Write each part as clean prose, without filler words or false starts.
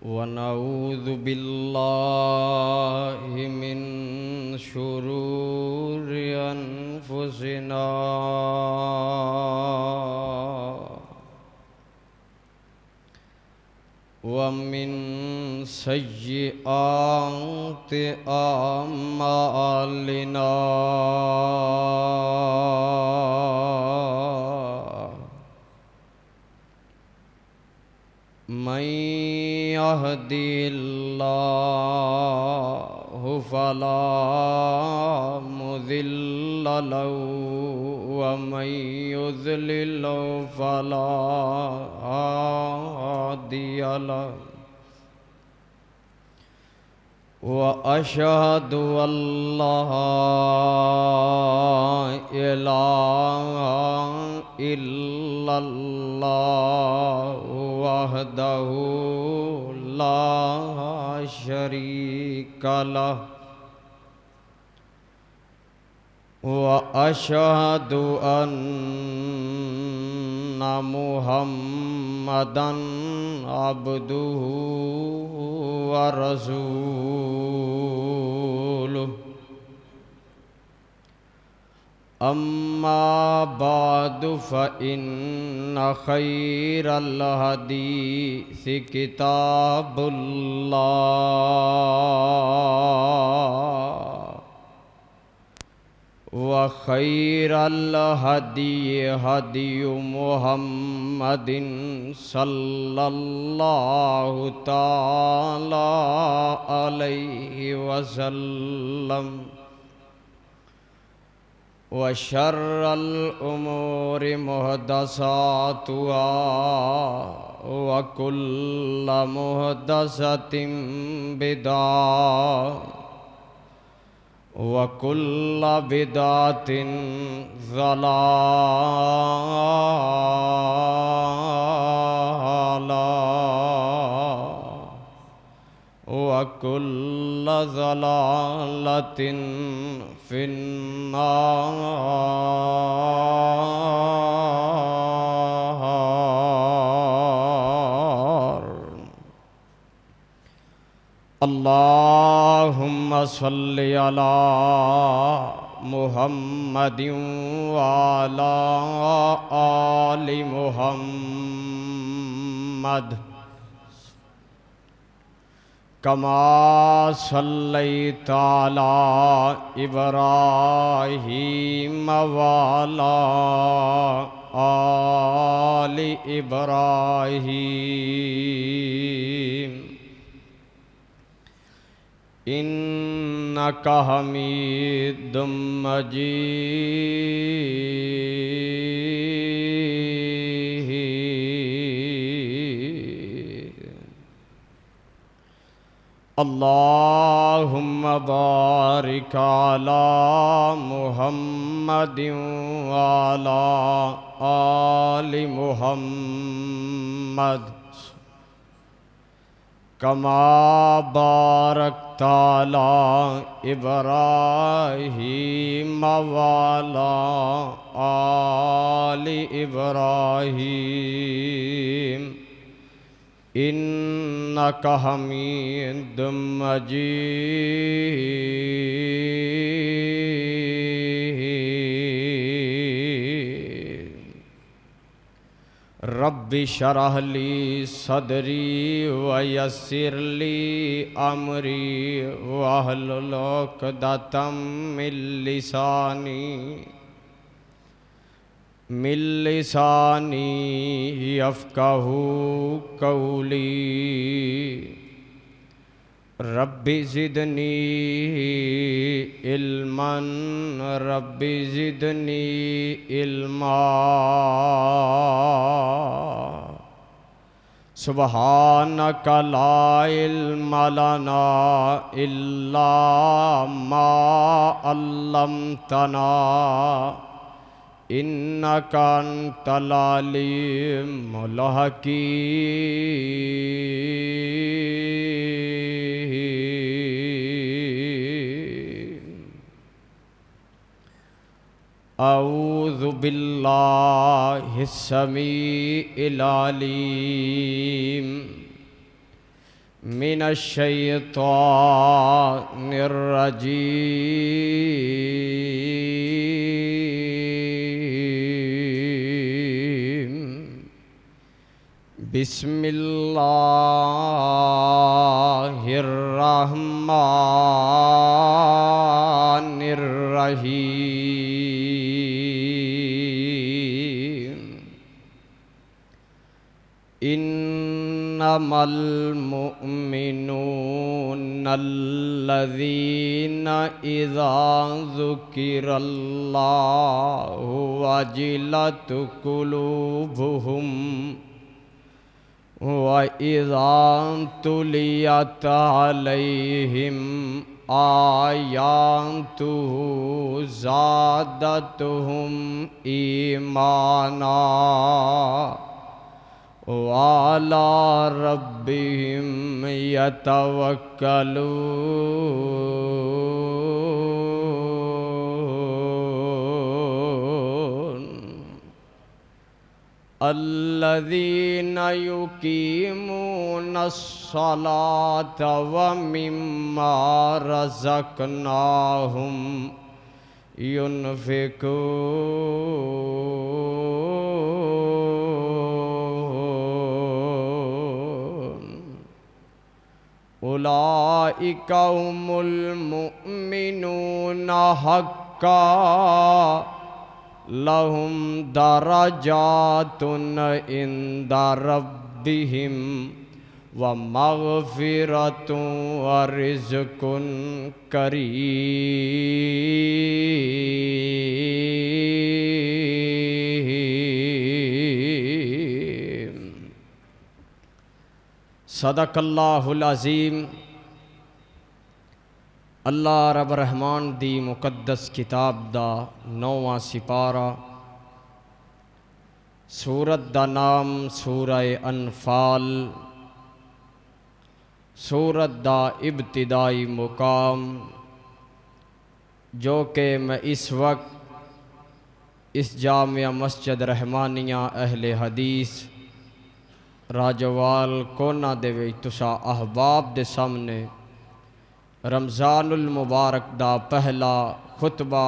ونعوذ بالله من شرور أنفسنا ومن سيئات أعمالنا من يهدي الله فلا مضل له ومن يضلل فلا هادي له وأشهد أن لا إله إلا الله وحده لا شريك له وأشهد أن محمدًا عبده ورسوله أما بعد فإن خير الحديث كتاب الله وخير الهدي هدي محمد صلى الله تعالى عليه وسلم وشر الأمور محدثاتها وكل محدثة بدعة وكل بدعة ضلالة وكل ضلالة في النار. اللهم صل على محمد وعلى آل محمد كما صليت على إبراهيم وعلى آل إبراهيم إنك حميد مجيد. اللهم بارك على محمد وعلى آل محمد كما باركت على إبراهيم وعلى آل إبراهيم إنك حميد مجيد. رب اشرح لي صدري ويسر لي أمري واحلل عقدة من لساني يفقهوا قولي. رب زدني علما رب زدني علما. سبحانك لا علم لنا إلا ما علمتنا إنك أنت العليم الحكيم. أعوذ بالله السميع العليم من الشیطان الرجیم بسم اللہ الرحمن الرحیم انما المؤمنون الذین اذا ذکر اللہ وجلت قلوبهم وَإِذَا تُلِيَتْ عَلَيْهِمْ آيَاتُهُ زَادَتْهُمْ إِيمَانًا وَعَلَى رَبِّهِمْ يَتَوَكَّلُونَ الذين يقيمون الصلاة ومما رزقناهم ينفقون أولئك هم المؤمنون حقا لهم درجات عند ربهم ومغفرة ورزق کریم صدق اللہ العظیم۔ اللہ رب رحمان دی مقدس کتاب دا 9واں سپارہ، سورت دا نام سورہ انفال، سورت دا ابتدائی مقام جو کہ میں اس وقت اس جامعہ مسجد رحمانیہ اہل حدیث راجوال کونا دے وچ تسا احباب دے سامنے رمضان المبارک دا پہلا خطبہ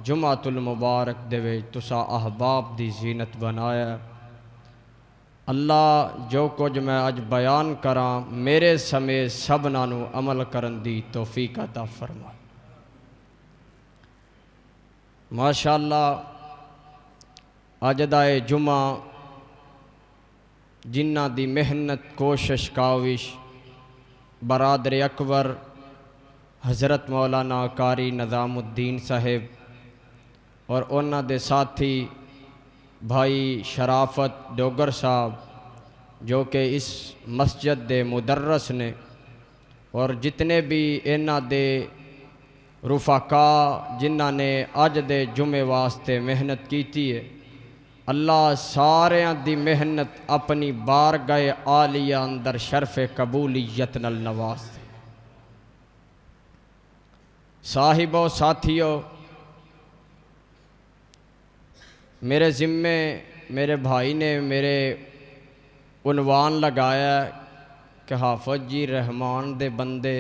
جمعۃ المبارک دے وچ تسا احباب دی زینت بنایا۔ اللہ جو کچھ میں اج بیان کراں میرے سمیت سبنا نو عمل کرن دی توفیق عطا فرمائے۔ ماشاءاللہ اج دا جمعہ جنہ دی محنت کوشش کاوش برادر اکبر حضرت مولانا قاری نظام الدین صاحب اور انہاں دے ساتھی بھائی شرافت ڈوگر صاحب جو کہ اس مسجد دے مدرس نے، اور جتنے بھی انہاں دے رفقاء جنہاں نے اج دے جمعے واسطے محنت کیتی ہے، اللہ سارے دی محنت اپنی بارگاہ عالیہ اندر شرف قبولیت نال نواز دے۔ صاحبو ساتھیو، میرے ذمے میرے بھائی نے میرے عنوان لگایا کہ حافظ جی رحمان دے بندے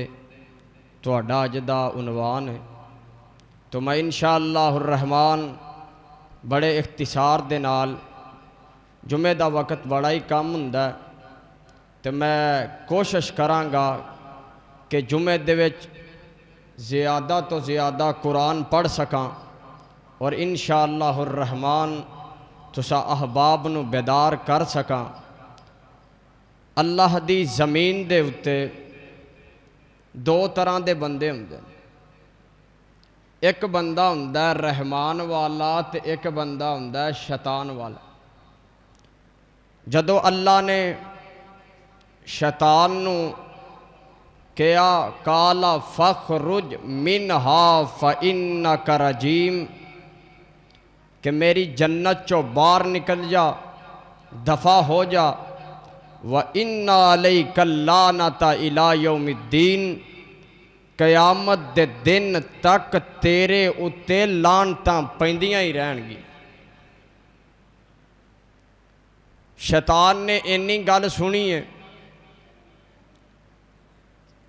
تہاڈا اج دا عنوان ہے، تو میں انشاءاللہ الرحمن بڑے اختصار دے نال، جمعے دا وقت بڑا ہی کم ہوندا ہے تو میں کوشش کراں گا کہ جمعے دے وچ زیادہ تو زیادہ قرآن پڑھ سکاں اور انشاءاللہ الرحمن تسا احباب نو بیدار کر سکاں۔ اللہ دی زمین دے اتے دو طرح دے بندے ہوندے، ایک بندہ ہوندا ہے رحمان والا تے ایک بندہ ہوندا ہے شیطان والا۔ جدو اللہ نے شیطان نو کیا کالا فخرج منہا فإنک رجیم، کہ میری جنت چو باہر نکل جا، دفع ہو جا، وَإِنَّ عَلَيْكَ اللَّعْنَةَ إِلَى يَوْمِ الدِّينِ، قیامت دے دن تک تیرے اتے لعنتاں پیندیاں ہی رہن گی۔ شیطان نے اینی گل سنی ہے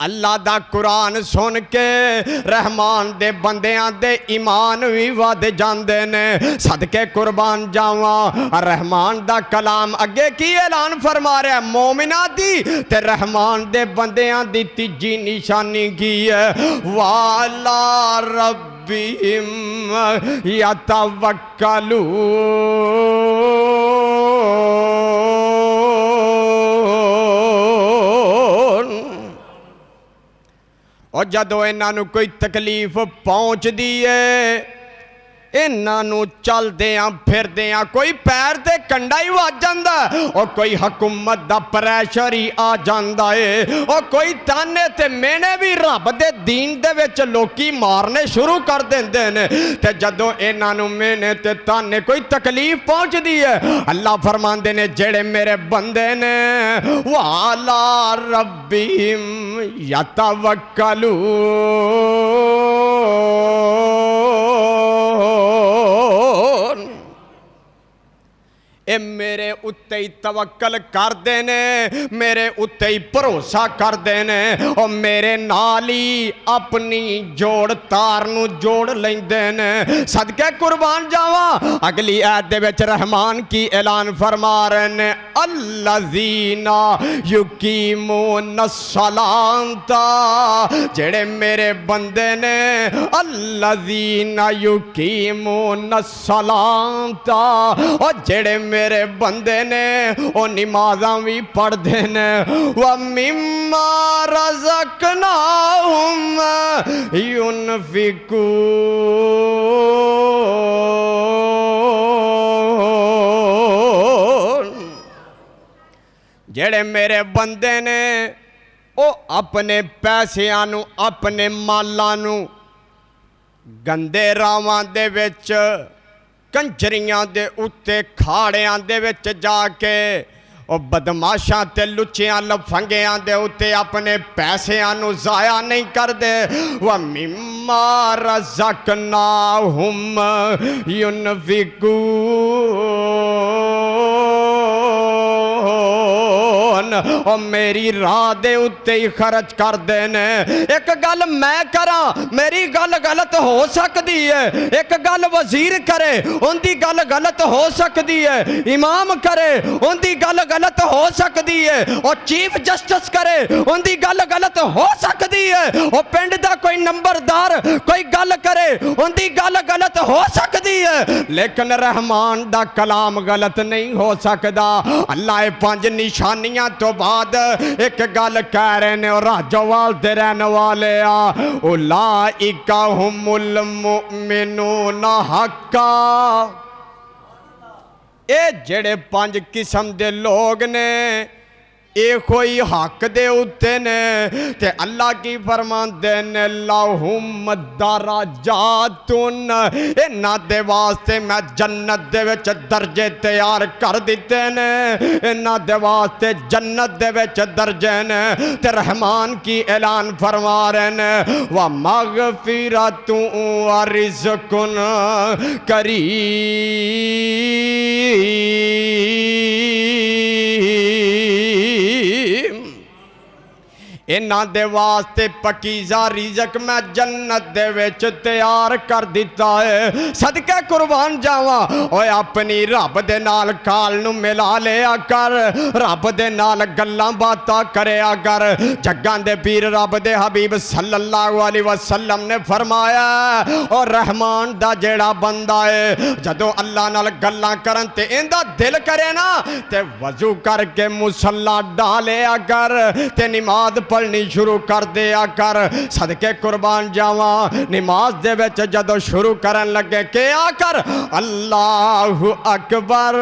اللہ دا قرآن سن کے رحمان دے بندیاں دے ایمان بھی ود جاندے نے صدقے قربان جاواں رحمان دا کلام اگے کی اعلان فرما رہا ہے مومنہ دی تے رحمان دے بندیاں دی تیجی نشانی کی ہے وَعَلَىٰ رَبِّهِمْ اور جدو انہاں نو کوئی تکلیف پہنچ دیئے انہاں نو چل دیاں پھر دیاں کوئی پیر تے کنڈا ہی آ جاندہ اور کوئی حکومت دا پریشر ہی آ جاندہ ہے اور کوئی تانے تے مینے بھی رب دے دین دے وچ لوکی مارنے شروع کر دیندے نے تے جدو انہاں نو مینے تے تانے کوئی تکلیف پہنچ دیئے اللہ فرمان دے نے جڑے میرے بندے نے وَعَلَىٰ رَبِّهِمْ يَتَوَكَّلُونَ اے میرے اتے ہی توکل کر دینے میرے اتے ہی بھروسہ کر دینے اور میرے نالی اپنی جوڑ تارنو جوڑ لیں دینے صدقے قربان جاواں اگلی آیت دے وچ رحمان کی اعلان فرما رہے نے الذین یقیمون الصلاۃ جڑے میرے بندے نے الذین یقیمون الصلاۃ اور جڑے میرے بندے نے وہ نمازاں بھی پڑھ دینے وَمِمَّا رَزَقْنَاهُمْ يُنْفِقُونَ جڑے میرے بندے نے وہ اپنے پیسیاں اپنے مالاں گندے راواں دے وچ کنجریاں دے اتے کھاڑیاں دے وچ جا کے اور بدماشاں تے لچیاں لفنگیاں دے اتے اپنے پیسیاں ضائع نہیں کر دے وَمِمَّا رَزَقْنَاهُمْ يُنْفِقُونَ اور میری راہ دے اتے ہی خرچ کر دینے ایک گل میں کراں میری گل غلط ہو سکتی ہے ایک گل وزیر کرے ان دی گل غلط ہو سکتی ہے امام کرے ان دی گل غلط ہو سکتی ہے اور چیف جسٹس کرے ان دی گل غلط ہو سکتی ہے اور پنڈ دا کوئی نمبردار کوئی گل کرے ان دی گل غلط ہو سکتی ہے لیکن رحمان دا کلام غلط نہیں ہو سکتا اللہ 5 نشانیاں تو بعد ایک گل کہہ رہے ہیں اور راجوال دے رہنے والے اولئک ہم المؤمنون حقا اے جڑے 5 قسم دے لوگ نے اے کوئی حق دے اتے نے تے اللہ کی فرمان دینے لہم درجاتن انہا دے واسطے میں جنت دے وچ درجے تیار کر دیتے نے انہا دے واسطے جنت دے وچ درجے نے تے رحمان کی اعلان فرما رہے نے وَمَغْفِرَةٌ وَرِزْقٌ کریم انہاں دے واسطے پکیزہ رزق میں جنت دے وچ تیار کر دیتا ہے صدقہ قربان جاواں اوے اپنی رب دے نال کال نو ملا لیا کر رب دے نال گلاں باتاں کریا کر جگاں دے پیر رب دے حبیب صلی اللہ علیہ وسلم نے فرمایا اور رحمان دا جیڑا بندہ ہے جدو اللہ نال گلاں کرن تے اندہ دل کرے نا تے وضو کر کے مصلی ڈالیا کر تے نماز پڑھنی شروع کر دیا کر صدقے قربان جاواں نماز دے وچ جدو شروع کرن لگے کیا کر اللہ اکبر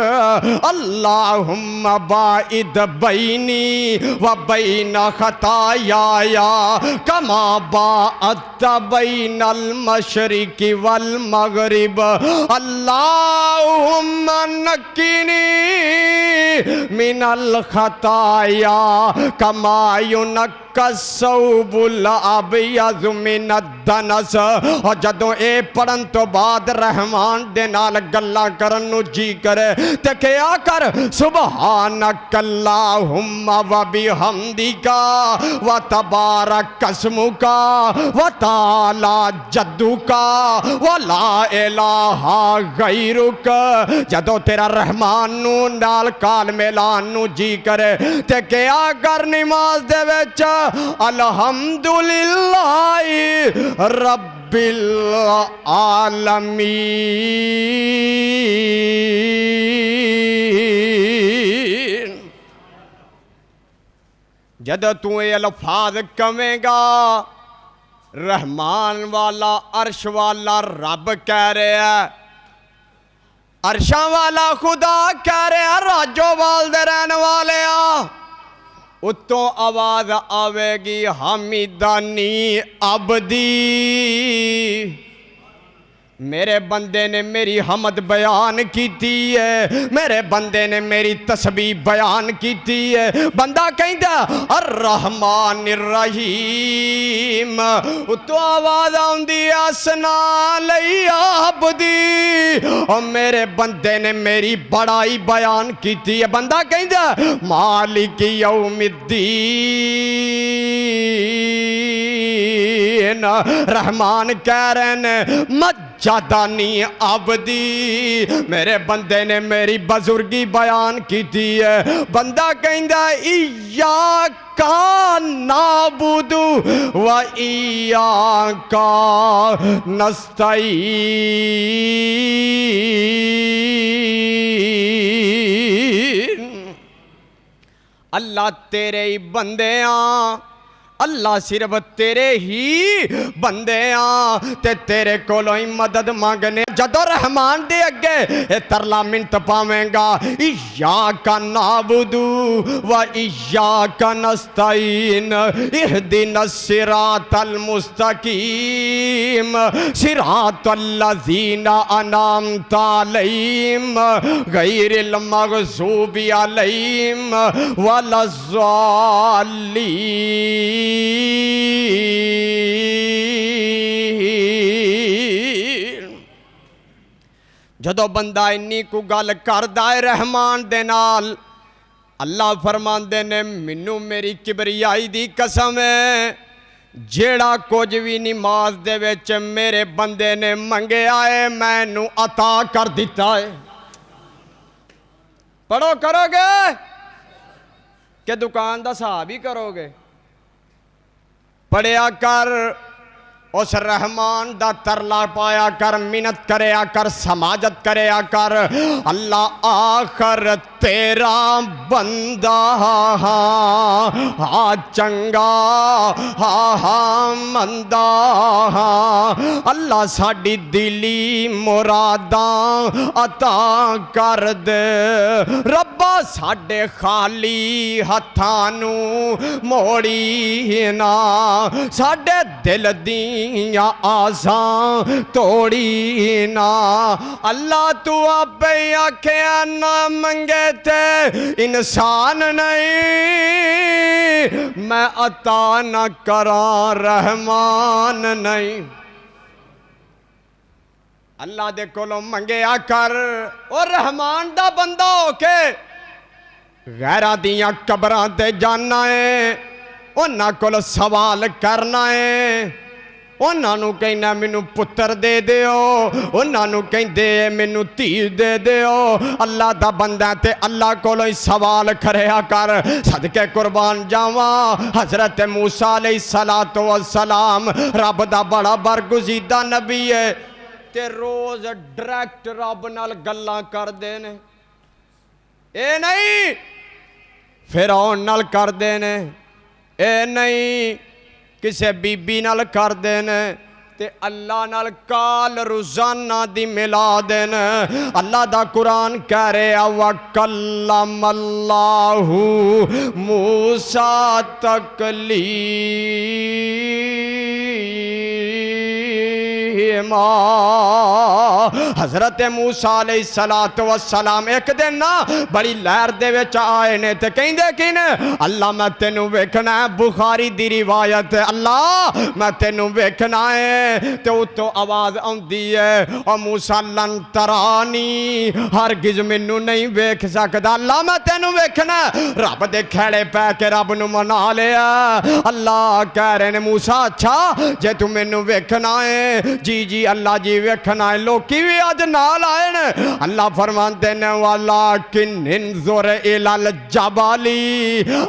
اللہم باعد بینی و بین خطایا کما باعدت بین المشرق والمغرب اللہم نقنی من الخطایا کما ینقی کالثوب الابیض من الدنس۔ اور جدوں اے پڑھن تو بعد رحمان دے نال گلاں کرن نو جی کرے تے کیا کر سبحانک اللہم و بحمدک و تبارک اسمک و تعالی جدک و لا الہ غیرک۔ جدوں تیرا رحمان نو نال کال میلان نو جی کرے تے کیا کر نماز دے وچ الحمدللہ رب العالمین۔ جدو تو یہ الفاظ کہیں گا رحمان والا عرش والا رب کہہ رہے ہیں، عرشاں والا خدا کہہ رہے ہیں، راجو والدے رہنے والے ہیں، اتوں آواز آوے گی حمیدانی عبدی، میرے بندے نے میری حمد بیان کیتی ہے، میرے بندے نے میری تسبیح بیان کیتی ہے۔ بندہ کہندا الرحمن الرحیم، اتوں آواز آندی اسنا لئی عبدی، اور میرے بندے نے میری بڑائی بیان کیتی ہے۔ بندہ کہندا مالک یوم الدین، رحمان کہہ رہے ہیں مجدانی عبدی، میرے بندے نے میری بزرگی بیان کیتی ہے۔ بندہ کہندا ایاک نعبد و ایاک نستعین، اللہ تیرے ہی بندے ہیں، اللہ صرف تیرے ہی بندے آں تے تیرے کولوں ہی مدد مانگنے۔ جدو رحمان دے اگے اے ترلا منت پاویں گا ایاک نعبد و ایاک نستعین اہدنا الصراط المستقیم صراط الذین انعمت علیہم غیر المغضوب علیہم ولا الضالین۔ جدو بندہ انی کو گل کردا ہے رحمان دے نال، اللہ فرماندے نے منو میری کبریائی دی قسم ہے، جیڑا کچھ بھی نماز دے وچ میرے بندے نے منگے آئے میں نو عطا کر دیتا ہے۔ پڑھو کرو گے کہ دکان دا صاحب ہی کرو گے؟ پڑھیا کر، اس رحمان دا ترلا پایا کر، منت کریا کر، سماجت کریا کر۔ اللہ آخر تیرا بندہ ہاں چنگا ہاں مندہ، اللہ ساڑی دلی مراداں عطا کر دے، ربا ساڑے خالی ہتھانو موڑی نا، ساڑے دل دیاں آزاں توڑی نا۔ اللہ تو اب آکھیا نہ منگے تھے انسان نہیں، میں عطا نہ کراں رحمان نہیں۔ اللہ دے کولوں منگیا کر، اور رحمان دا بندہ ہو کے غیرہ دیاں قبراں تے جانا ہے، انہاں کول سوال کرنا ہے، انہاں نو کہنا مینو پتر دے دیو، انہاں نو کہندے مینو دھی دے دیو۔ اللہ دا بندہ تے اللہ کولوں سوال کریا کر۔ صدقے قربان جاواں، حضرت موسیٰ علیہ السلام رب دا بڑا برگزیدہ نبی ہے تے روز ڈائریکٹ رب نال گلاں کر دینے، اے نہیں فرعون نال کر دینے، اے نہیں کسے بی بی نال کر دینے، تے اللہ نال کال روزانہ دی ملا دینے۔ اللہ دا قرآن کہہ رہے وَكَلَّمَ اللَّهُ مُوسَىٰ تَكْلِيمًا، حضرت موسیٰ علیہ السلام ایک دن نا بڑی لہر دے وچ آئے نے تے کہندے کی نے اللہ میں تینوں ویکھنا ہے بخاری دی روایت ہے اللہ میں تینوں ویکھنا ہے تے اتوں آواز آندی ہے او موسیٰ لن ترانی ہرگز مینوں نہیں ویکھ سکدا اللہ میں تینوں ویکھنا ہے رب دے کھڑے پے کے رب نو منا لیا اللہ کہہ رہے نے موسیٰ اچھا جے تو مینوں ویکھنا ہے جی جی اللہ جی ویکھنا ہے لوکی بھی آج نال آئے نے اللہ فرماندے نے وَلَكِنْ انظُرْ إِلَى الْجَبَلِ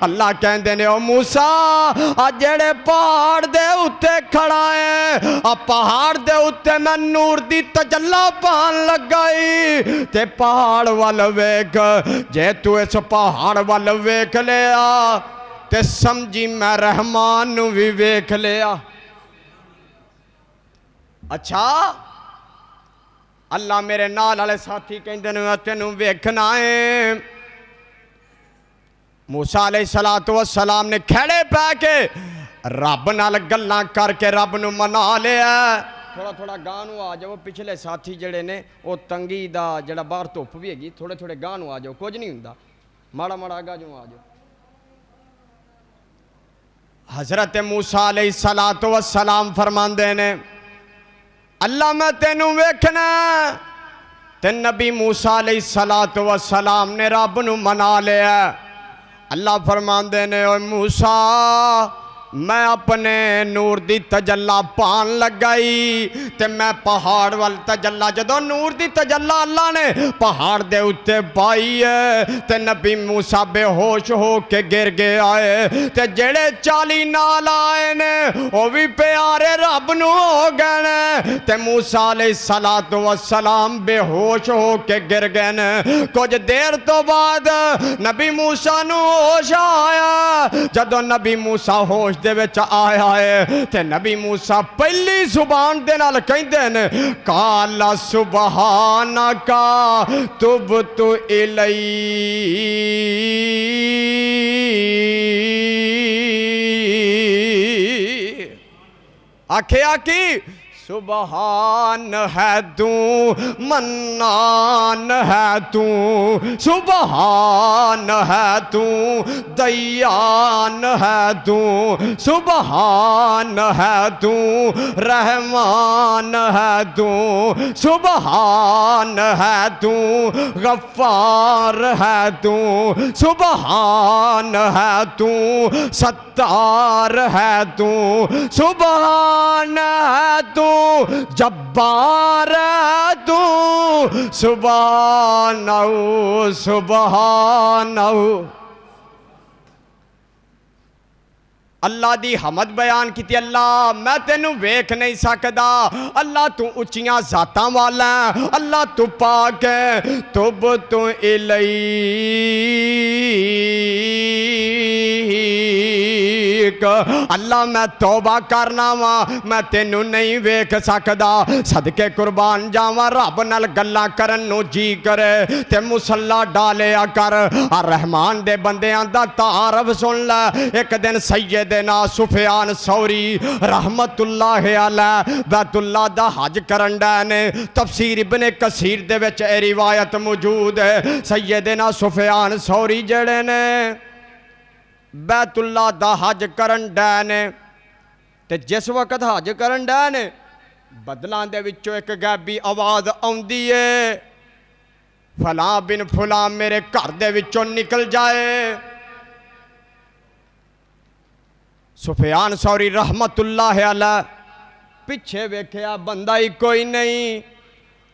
اللہ کہندے نے او موسیٰ آج جڑے پہاڑ دے اتے کھڑا ہے اب پہاڑ دے اتے میں نور دی تجلہ پان لگائی تے پہاڑ وال ویکھ جے تو اس پہاڑ وال ویکھ لیا تے سمجھی میں رحمان نو بھی ویکھ لیا اچھا اللہ میرے نال والے ساتھی کہندے نے تینوں ویکھنا ہے موسیٰ علیہ السلام نے کھڑے پہ کے رب نال گلاں کر کے رب نو منا لیا تھوڑا تھوڑا گانو آ جاؤ پچھلے ساتھی جڑے نے وہ تنگی دا جڑا باہر دھوپ بھی ہے تھوڑے تھوڑے گانو آ جاؤ کچھ نہیں ہوندا ماڑا ماڑا آگا جو آ جاؤ حضرت موسیٰ علیہ السلام فرماندے نے اللہ میں تینوں ویکھنا تے نبی موسیٰ علیہ السلام نے رب نو منا لیا اللہ فرماندے نے اے موسیٰ میں اپنے نور دی تجلہ پان لگائی تے میں پہاڑ وال تجلہ جدو نور دی تجلہ اللہ نے پہاڑ دے اتے پائی ہے تے نبی موسیٰ بے ہوش ہو کے گر گئے آئے تے جڑے 40 نال آئے نے وہ بھی پیارے رب نو ہو گئے نے تے موسیٰ علیہ السلام بے ہوش ہو کے گر گئے نے کچھ دیر تو بعد نبی موسیٰ نو ہوش آیا جدو نبی موسیٰ ہوش دے وچ آیا ہے تے نبی موسیٰ پہلی زبان دے نال کہندے نے قال سبحانک تبت الیک آکھیا کی سبحان ہے تو منان ہے تو سبحان ہے تو دیان ہے تو سبحان ہے تو رحمان ہے تو سبحان ہے تو غفار ہے تو سبحان ہے تو ستار ہے تو سبحان ہے تو جبار ہے تو سبحانہ سبحانہ اللہ دی حمد بیان کی تھی اللہ میں تینوں ویکھ نہیں سکدا اللہ تو اچھیاں ذاتاں والا ہے اللہ تو پاک ہے تبت الیک اللہ میں توبہ کرنا وا میں تینوں نہیں ویکھ سکدا صدقے قربان جاواں رب نال گلاں کرن نو جی کرے تے مصلا ڈالیا کر رحمان دے بندیاں دا تعارف سن لے ایک دن سیدنا سفیان ثوری رحمت اللہ علیہ بیت اللہ دا حج کرن ڈے نے تفسیر ابن کثیر دے وچ اے روایت موجود ہے سیدنا سفیان ثوری جڑے نے بیت اللہ دا حج کرن ڈے نے تے جس وقت حج کرن ڈے نے بدلاں دے وچوں ایک غیبی آواز آوندی ہے فلاں بن فلاں میرے گھر دے وچوں نکل جائے سفیان ثوری رحمت اللہ علیہ پیچھے ویکھیا بندہ ہی کوئی نہیں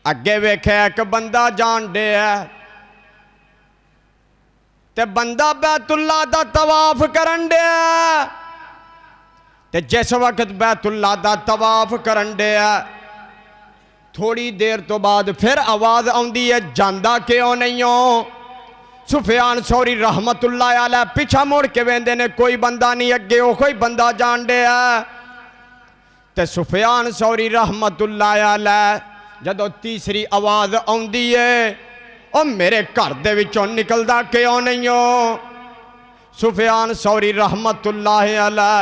اگے ویکھیا ایک بندہ جان ڈے ہے تے بندہ بیت اللہ دا طواف کرن ڈے ہے تے جس وقت بیت اللہ دا طواف کرن ڈے ہے تھوڑی دیر تو بعد پھر آواز آندی ہے جاندہ کیوں نہیں ہو سفیان ثوری رحمت اللہ علیہ پیچھا موڑ کے ویندے نے کوئی بندہ نہیں اگے ہو کوئی بندہ جان دے ہے تے سفیان ثوری رحمت اللہ علیہ جدو تیسری آواز آندی ہے او میرے گھر دے وچوں نکلدا کیوں نہیں ہو سفیان ثوری رحمت اللہ علیہ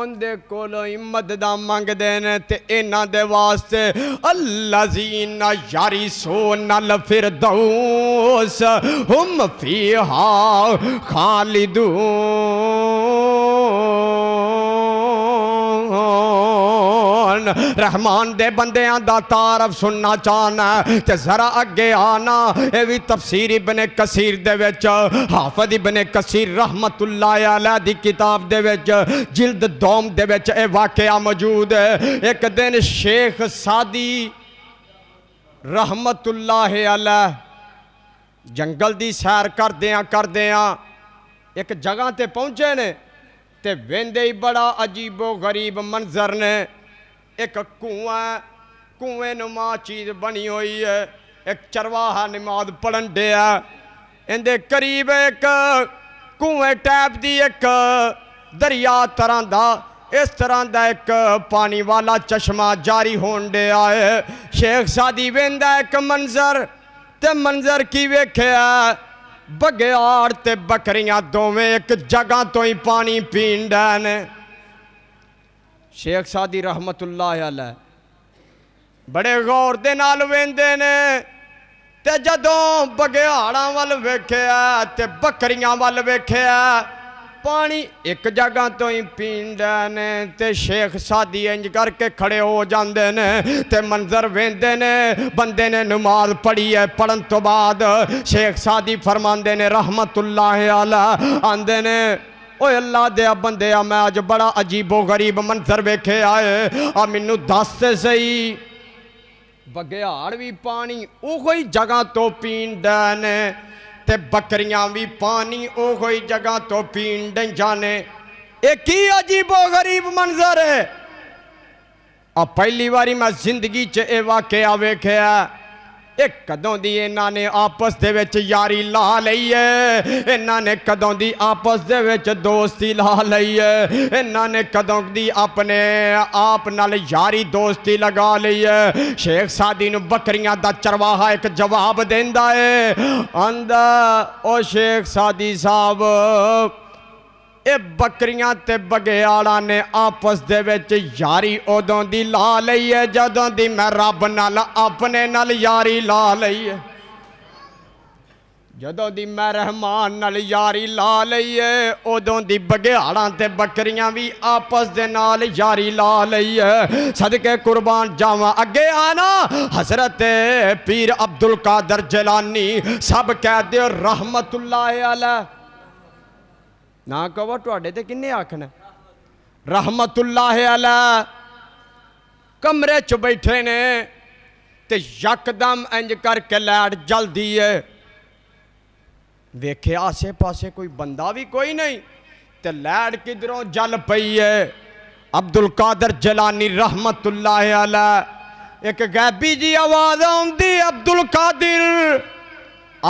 اندے کولوں ہی مدداں منگ دینے تے انہاں دے واسطے الذین یرثون الفردوس ہم فیہا خالدون۔ رحمان دے بندیاں دا تعارف سننا چاہنا ہے تے ذرا اگے آنا، اے بھی تفسیر ابن کثیر دے وچ حافظ ابن کثیر رحمت اللہ علیہ دی کتاب دے وچ جلد دوم دے وچ اے واقعہ موجود ہے۔ ایک دن شیخ سعدی رحمت اللہ علیہ جنگل دی سیر کردیاں ایک جگہ تے پہنچے نے تے ویندے ہی بڑا عجیب و غریب منظر نے۔ ایک کنویں نما چیز بنی ہوئی ہے، ایک چرواہا نماز پڑھن دیا، اندے قریب ایک کنویں ٹیپ دی ایک دریا اس طرح دا ایک پانی والا چشمہ جاری ہون دیا ہے۔ شیخ سعدی ویندہ ایک منظر کی ویکھیا، بگیاڑ تے بکریاں دوویں ایک جگہ تو ہی پانی پین ڈینے۔ شیخ سعدی رحمت اللہ علیہ بڑے غور دے نال ویندے نے تے جدوں بگیاڑاں وال ویکھیا تے بکریاں وال ویکھیا، پانی ایک جگہ تو ہی پین ڈینے تے شیخ سعدی انج کر کے کھڑے ہو جاندے نے تے منظر ویندے نے۔ بندے نے نماز پڑھی ہے، پڑھن تو بعد شیخ سعدی فرماندے نے رحمت اللہ علیہ آندے نے اوے اللہ دیا بندیا میں آج بڑا عجیب و غریب منظر ویکھے آئے، مینوں دس تے صحیح بگیاڑ بھی پانی اوہی جگہ تو پین ڈینے تے بکریاں بھی پانی اوہی جگہ تو پین ڈیں جانے، ایک ہی عجیب و غریب منظر ہے۔ پہلی باری میں زندگی چ اے واقعہ ویکھیا، ایک کدوں دی انہاں نے آپس دے وچ یاری لا لئی ہے، انہاں نے کدوں دی آپس دے وچ دوستی لا لئی ہے، انہاں نے کدوں دی اپنے آپ نال یاری دوستی لگا لئی ہے۔ شیخ سعدی نو بکریاں دا چرواہا ایک جواب دیندا ہے، آندا او شیخ سعدی صاحب اے بکریاں تے بگیاڑاں نے آپس دے وچ یاری اودوں دی لا لئی ہے جدوں دی میں رب نال اپنے نال یاری لا لئی ہے، جدوں دی میں رحمان نال یاری لا لئی ہے اودوں دی بگیاڑاں تے بکریاں بھی آپس دے نال یاری لا لئی ہے۔ صدقے قربان جاواں اگے آنا حضرت پیر عبدالقادر جیلانی سب کہہ دیو رحمت اللہ علیہ نہ کہو ٹواڈے تے کنے آکھنا رحمت اللہ علیہ کمرے چ بیٹھے نے تے یکدم انج کر کے لائٹ جل دی ہے، ویکھے آسے پاسے کوئی بندہ بھی کوئی نہیں تے لائٹ کدھروں جل پئی ہے۔ عبدالقادر جیلانی رحمت اللہ علیہ ایک غیبی جی آواز آندی، عبدالقادر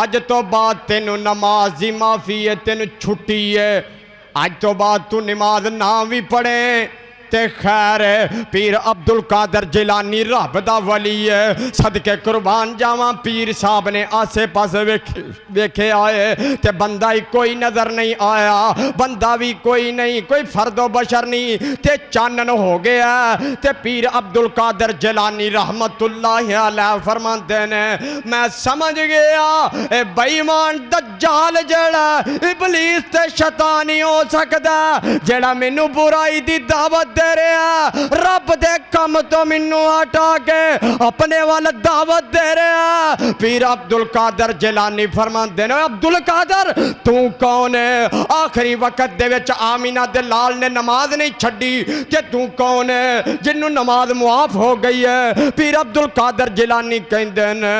آج تو بعد تینو نماز دی معافی ہے، تینو چھٹی ہے، آج تو بعد تو نماز نہ بھی پڑھیں تے خیر ہے۔ پیر عبدالقادر جیلانی رب دا ولی ہے، صدقے قربان جاواں پیر صاحب نے آسے پاسے ویکھے آئے تے بندہ ہی کوئی نظر نہیں آیا، بندہ بھی کوئی نہیں، کوئی فرد و بشر نہیں تے چانن ہو گیا تے پیر عبدالقادر جیلانی رحمت اللہ علیہ فرماندے نے میں سمجھ گیا اے بےمان دجال جڑا ابلیس تے شیطان ہی ہو سکدا جڑا مینوں برائی دی دعوت دے رہا، رب دے کم تو منوں ہٹا کے اپنے وال دعوت دے رہا۔ پیر عبدالقادر جیلانی فرماندے نے عبدالقادر تو کون ہے؟ آخری وقت دے وچ آمینہ دے لال نے نماز نہیں چھڈی کہ تو کون ہے جنوں نماز معاف ہو گئی ہے؟ پیر عبدالقادر جیلانی کہندے نے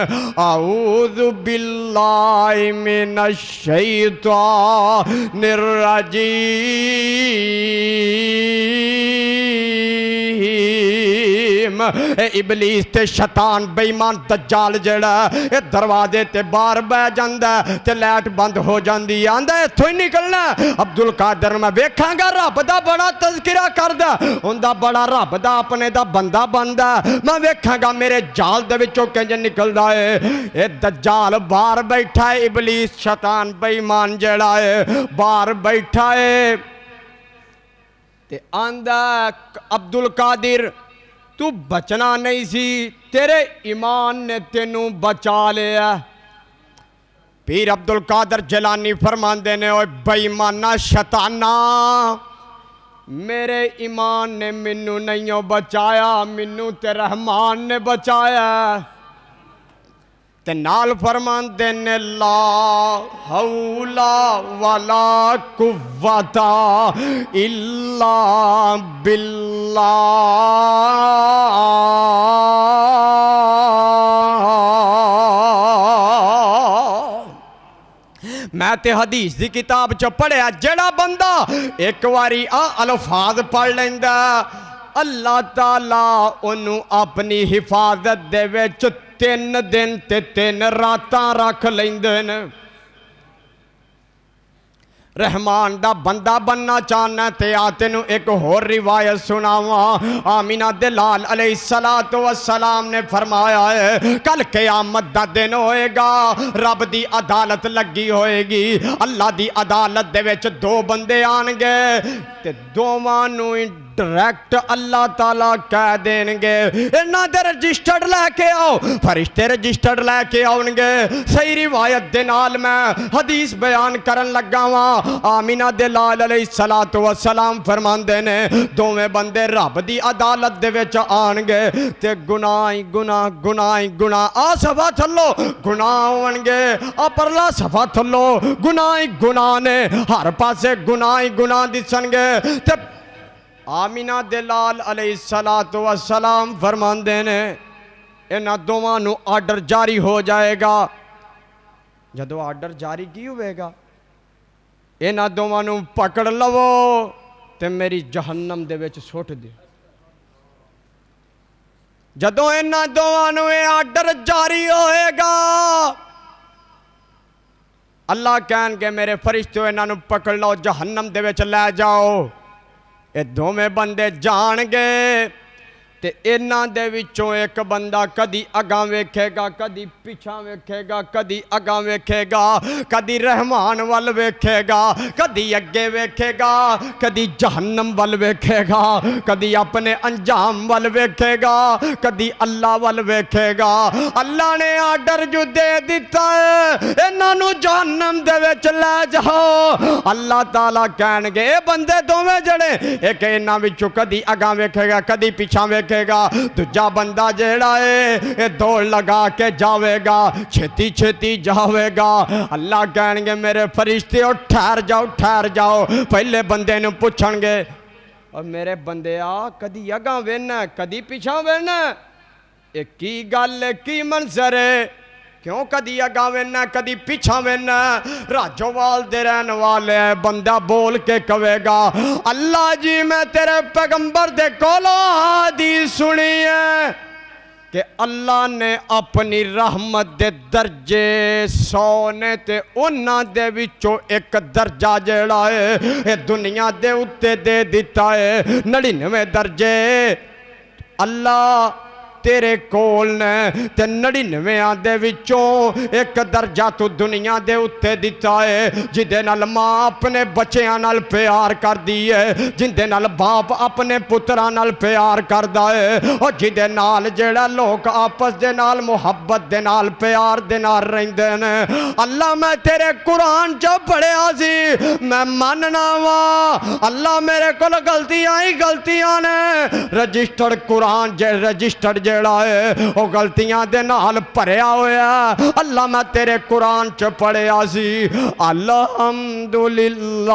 اعوذ باللہ من الشیطان الرجیم، اے ابلیس تے شیطان بےمان دجال جڑا اے دروازے تے باہر بہ جاندا تے لائٹ بند ہو جاندی، آندا ایتھوں ہی نکلنا۔ عبدالقادر میں ویکھاں گا رب دا بڑا تذکرہ کردا ہوندا، بڑا رب دا اپنے دا بندہ بندا، میں ویکھاں گا میرے جال دے وچوں کنج نکلدا ہے۔ اے دجال باہر بیٹھا ہے، ابلیس شیطان بےمان جڑا ہے باہر بیٹھا ہے تے آندا عبد القادر تو بچنا نہیں سی، تیرے ایمان نے تینوں بچا لیا۔ پیر عبد القادر جیلانی فرماندے نے اوے بے ایمانہ شیطانہ، میرے ایمان نے منو نہیں بچایا، منو تے رحمان نے بچایا۔ تے نال فرماندے نے لا حول ولا قوت الا باللہ۔ میں تے حدیث دی کتاب چ پڑھیا جڑا بندہ ایک واری الفاظ پڑھ لیندا اللہ تعالیٰ انہوں اپنی حفاظت دے وچ 3 دن تے 3 راتاں رکھ لیندن۔ رحمان دا بندہ بننا چاہنا تے تینوں ایک اور روایت سناواں۔ آمینہ دلال علیہ السلام نے فرمایا ہے کل قیامت دا دن ہوئے گا، رب دی عدالت لگی ہوئے گی، اللہ دی عدالت دے وچ 2 بندے آنگے تے دوواں نوں ڈائریکٹ اللہ تعالیٰ کہہ دیں گے انہاں دے رجسٹرڈ لے کے آؤ، فرشتے رجسٹرڈ لے کے آؤنگے۔ صحیح روایت دے نال میں حدیث بیان کرن لگا ہاں۔ آمینہ دلال علیہ السلام فرماندے نے دوویں بندے رب دی عدالت دے وچ آنگے تے گناہ آ صفا تھلو گناہ ہونگے، آ پرلا صفا تھلو گناہ نے، ہر پاسے گناہ دسنگے۔ تے آمینہ دلال علیہ السلام فرماندے نے انہاں دوواں نوں آرڈر جاری ہو جائے گا۔ جدو آرڈر جاری کی ہوئے گا انہاں دوواں نوں پکڑ لو تے میری جہنم دے وچ سٹ دیو۔ جدو انہاں دوواں نوں آرڈر جاری ہوئے گا اللہ کہن گے میرے فرشتوں انہاں نوں پکڑ لو جہنم دے وچ لے جاؤ۔ اے دوویں بندے جان گے تے انہاں دے وچوں ایک بندہ کدی اگاں ویکھے گا، کدی پیچھاں ویکھے گا، کدی اگاں ویکھے گا، کدی رحمان وال ویکھے گا، کدی اگے ویکھے گا، کدی جہنم وال ویکھے گا، کدی اپنے انجام وال ویکھے گا، کدی اللہ وال ویکھے گا۔ اللہ نے آرڈر جو دے دیتا ہے انہاں نوں جہنم دے وچ لے جاؤ۔ اللہ تعالیٰ کہن گے اے بندے دوویں جڑے ایک انہاں وچوں کدی اگاں ویکھے گا، کدی پیچھاں ویکھے گا، دجا بندہ جیڑا ہے دوڑ لگا کے جاوے گا، چھتی جاوے گا۔ اللہ کہن گے میرے فرشتے ٹھہر جاؤ۔ پہلے بندے نوں پوچھن گے اور میرے بندے کدی اگاں وینا کدی پیچھاں وینا، یہ کی گل ہے کی منظر ہے، کیوں کدی اگاں وینا کدی پیچھاں وینا؟ راجوال دے رہن والے بندہ بول کے کہے گا اللہ جی میں تیرے پیغمبر دے کولوں حدیث سنی ہے کہ اللہ نے اپنی رحمت دے درجے 100 نے تے انہاں دے وچوں ایک درجہ جیڑا ہے اے دنیا دے اتے دے دیتا ہے۔ 99 درجے اللہ تیرے کول نے تے 99 دے وچوں ایک درجہ تو دنیا دے اتے دیتا ہے، جدے نال ماں اپنے بچیاں نال پیار کر دی ہے، جدے نال باپ اپنے پتراں نال پیار کر دا ہے، اور جدے نال جیڑا لوگ آپس دے نال محبت دے نال پیار دے نال رہندے نے۔ اللہ میں تیرے قرآن جو پڑھیا سی میں ماننا وا، اللہ میرے کول غلطیاں نے، رجسٹرڈ قرآن رجسٹرڈ جیڑا ہے وہ غلطیاں دے نال پڑھیا ہویا۔ اللہ میں تیرے قرآن چ پڑھیا سی الحمدللہ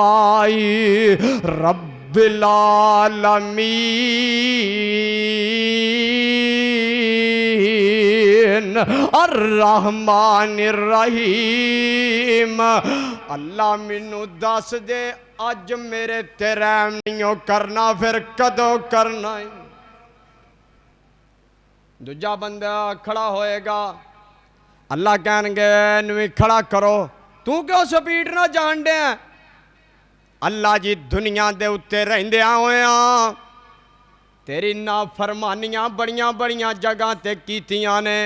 رب العالمین الرحمن الرحیم۔ اللہ منو دس دے اج میرے تے رحم نہیں کرنا پھر کدو کرنا؟ دوجا بندہ کھڑا ہوئے گا، اللہ کہن گے نوی کھڑا کرو، تو کیوں سپیڈ نہ جان دے؟ اللہ جی دنیا دے اتے رہندے ہوئے ہاں تیری نافرمانیاں بڑیاں جگہ تے کیتیاں نے،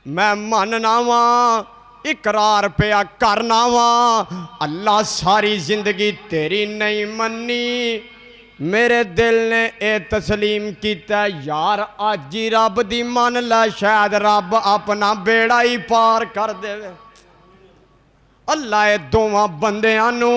میں ماننا واں اقرار پیا کرنا واں، اللہ ساری زندگی تیری نہیں منی، میرے دل نے اے تسلیم کیتا یار اج ہی رب دی من لے شاید رب اپنا بیڑا ہی پار کر دے اللہ اے دوواں بندیاں نو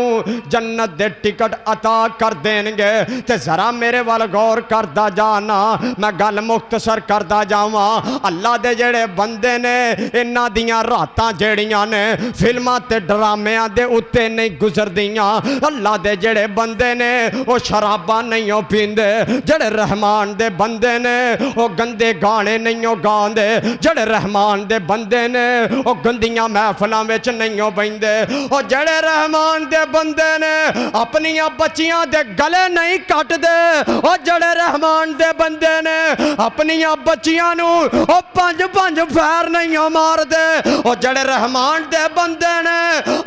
جنت دے ٹکٹ عطا کر دین گے تے ذرا میرے وال غور کردا جانا میں گل مختصر کردا جاواں اللہ دے جڑے بندے نے انہاں دیاں راتاں جڑیاں نے فلماں تے ڈرامیاں دے اُتے نہیں گزردیاں اللہ دے جڑے بندے نے او شراباں نہیں پیندے جڑے رحمان دے بندے نے او گندے گانے نہیں گاندے جڑے رحمان دے بندے نے او گندیاں محفلاں وچ نہیں بیندے او جڑے رحمان دے بندے نے اپنی بچیاں دے گلے نہیں کٹ دے او جڑے رحمان دے بندے نے اپنی بچیاں نو او پنج پھیر نہیں مار دے او جڑے رحمان دے بندے نے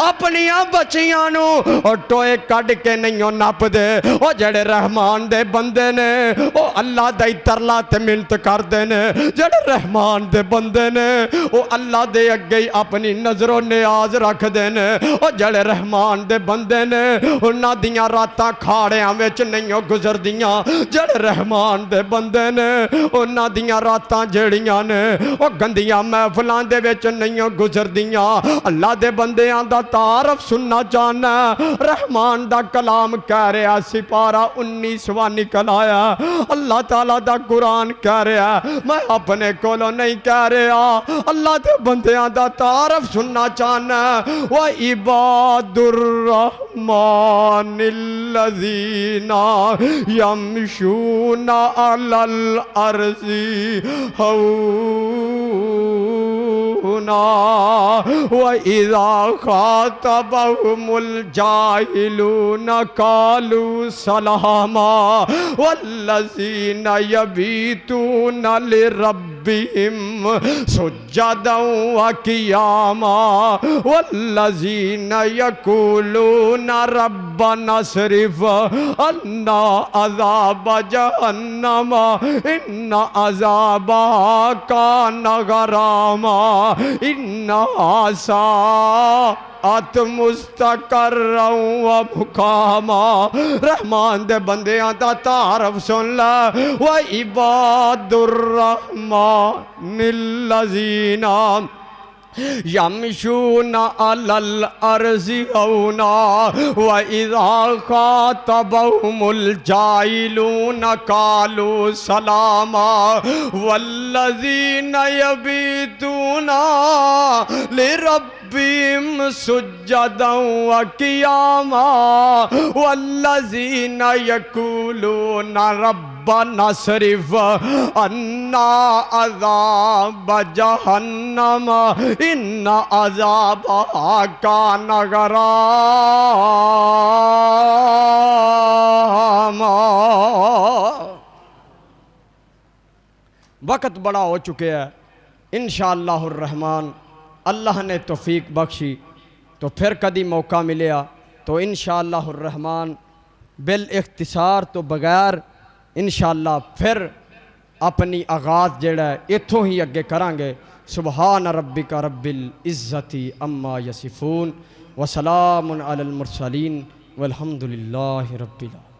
اپنی بچیاں نو او ٹوئے کٹ کے نہیں نپ دے او جڑے رحمان دے بندے نے او اللہ دے ترلا تے منت کر دے نے جڑے رحمان دے بندے نے او اللہ دے اگے اپنی نظر و نیاز رکھ دے او جڑے رحمان دے بندے نے انہاں دیاں راتاں کھاڑیاں وچ نہیں گزر دیاں جڑے رحمان دے بندے نے انہاں دیاں راتاں جڑیاں نے او گندیاں محفلاں دے وچ نہیں گزر دیاں اللہ دے بندیاں دا تعارف سننا چاہنا رحمان دا کلام کہہ رہا سپارہ 19واں نکل آیا اللہ تعالیٰ دا قرآن کہہ رہا میں اپنے کولوں نہیں کہہ رہا اللہ دے بندیاں دا تعارف سننا چاہنا وَعِبَادُ الرَّحْمَنِ الَّذِينَ يَمْشُونَ عَلَى الْأَرْضِ هَوْنًا وَإِذَا خَاطَبَهُمُ الْجَاهِلُونَ قَالُوا سَلَامًا وَالَّذِينَ يَبِيتُونَ لِرَبِّهِمْ سُجَّدًا وَقِيَامًا والذین یقولون ربنا اصرف عنا عذاب جہنم ان عذابها کان غراما انہا ساءت مستقرا و مقاما رحمان دے بندیاں دا تعارف سن لا وعباد الرحمن الذین یمشون علی الارض ہونا وَإِذَا خَاطَبَهُمُ الْجَاهِلُونَ قَالُوا سَلَامًا وَالَّذِينَ يَبِيتُونَ لِرَبِّهِمْ سُجَّدًا وَقِيَامًا وَالَّذِينَ يَقُولُونَ رَبَّنَا اصْرِفْ عَنَّا عَذَابَ جَهَنَّمَ ان عذابها کان غراما وقت بڑا ہو چکے ہے انشاءاللہ الرحمن اللہ نے توفیق بخشی تو پھر کدی موقع ملیا تو انشاءاللہ الرحمن بالاختصار تو بغیر انشاءاللہ پھر اپنی آغاز جڑا ہے اتھوں ہی اگے کرانگے سبحان ربک رب العزت اما یصفون وسلام علی المرسلین والحمدللہ رب العالمین